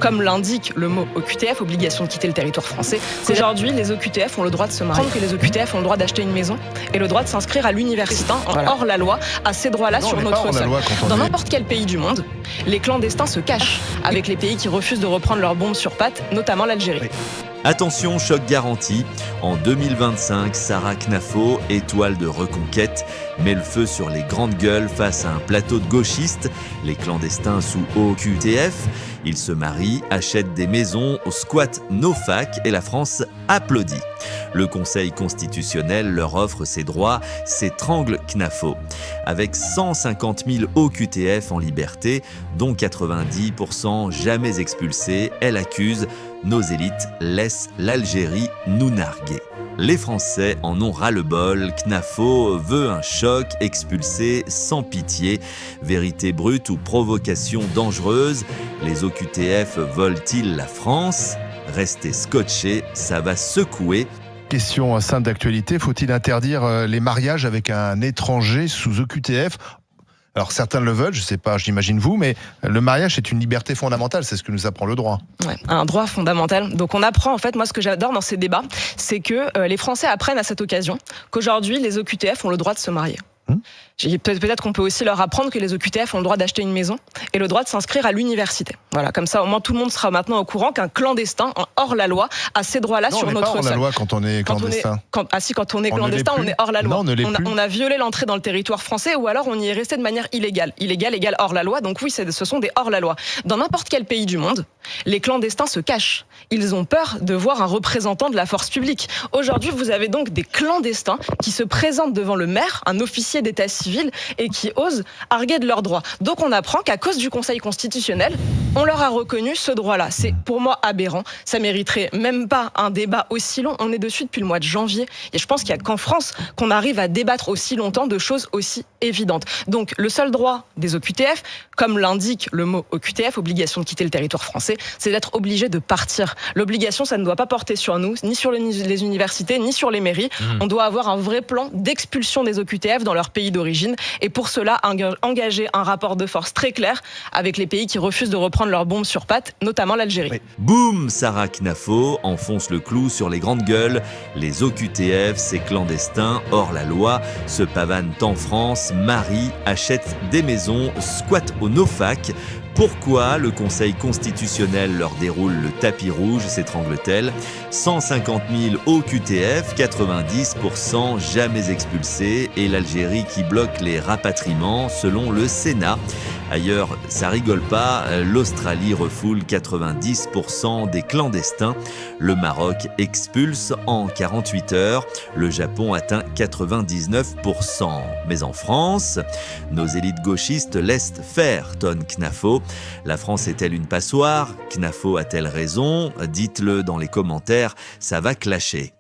Comme l'indique le mot OQTF, obligation de quitter le territoire français, c'est aujourd'hui les OQTF ont le droit de se marier, que les OQTF ont le droit d'acheter une maison et le droit de s'inscrire à l'université hors la loi, à ces droits-là sur notre sol. Dans n'importe quel pays du monde, les clandestins se cachent avec les pays qui refusent de reprendre leurs bombes sur pattes, notamment l'Algérie. Oui. Attention, choc garanti. En 2025, Sarah Knafo, étoile de reconquête, met le feu sur les grandes gueules face à un plateau de gauchistes, les clandestins sous OQTF. Ils se marient, achètent des maisons, squattent nos facs et la France applaudit. Le Conseil constitutionnel leur offre ses droits, s'étrangle Knafo. Avec 150 000 OQTF en liberté, dont 90% jamais expulsés, elle accuse « Nos élites laissent l'Algérie nous narguer ». Les Français en ont ras-le-bol, Knafo veut un choc, expulsé sans pitié. Vérité brute ou provocation dangereuse, les OQTF volent-ils la France ? Restez scotchés, ça va secouer. Question simple d'actualité, faut-il interdire les mariages avec un étranger sous OQTF ? Alors certains le veulent, je sais pas, j'imagine vous, mais le mariage c'est une liberté fondamentale, c'est ce que nous apprend le droit. Ouais, un droit fondamental. Donc on apprend, en fait, moi ce que j'adore dans ces débats, c'est que les Français apprennent à cette occasion qu'aujourd'hui les OQTF ont le droit de se marier. Peut-être qu'on peut aussi leur apprendre que les OQTF ont le droit d'acheter une maison et le droit de s'inscrire à l'université. Voilà, comme ça au moins tout le monde sera maintenant au courant qu'un clandestin hors la loi a ces droits-là sur notre sol. On n'est pas hors la loi quand on est clandestin. Quand on est clandestin, on est hors la loi. Non, on a violé l'entrée dans le territoire français ou alors on y est resté de manière illégale. Illégal égale hors la loi, donc oui, ce sont des hors la loi. Dans n'importe quel pays du monde, les clandestins se cachent. Ils ont peur de voir un représentant de la force publique. Aujourd'hui, vous avez donc des clandestins qui se présentent devant le maire, un officier d'état civil, et qui osent arguer de leurs droits. Donc on apprend qu'à cause du Conseil constitutionnel, on leur a reconnu ce droit-là. C'est pour moi aberrant. Ça mériterait même pas un débat aussi long. On est dessus depuis le mois de janvier. Et je pense qu'il n'y a qu'en France qu'on arrive à débattre aussi longtemps de choses aussi évidentes. Donc le seul droit des OQTF, comme l'indique le mot OQTF, obligation de quitter le territoire français, c'est d'être obligé de partir. L'obligation, ça ne doit pas porter sur nous, ni sur les universités, ni sur les mairies. On doit avoir un vrai plan d'expulsion des OQTF dans leur pays d'origine. Et pour cela, engager un rapport de force très clair avec les pays qui refusent de reprendre leurs bombes sur pattes, notamment l'Algérie. Oui. Boum, Sarah Knafo enfonce le clou sur les grandes gueules. Les OQTF, ces clandestins hors la loi, se pavanent en France, marient, achètent des maisons, squattent au NoFac. Pourquoi le Conseil constitutionnel leur déroule le tapis rouge, s'étrangle-t-elle ? 150 000 OQTF, 90% jamais expulsés, et l'Algérie qui bloque les rapatriements selon le Sénat. Ailleurs, ça rigole pas, l'Australie refoule 90% des clandestins. Le Maroc expulse en 48 heures. Le Japon atteint 99%. Mais en France, nos élites gauchistes laissent faire, tonne Knafo. La France est-elle une passoire ? Knafo a-t-elle raison ? Dites-le dans les commentaires, ça va clasher.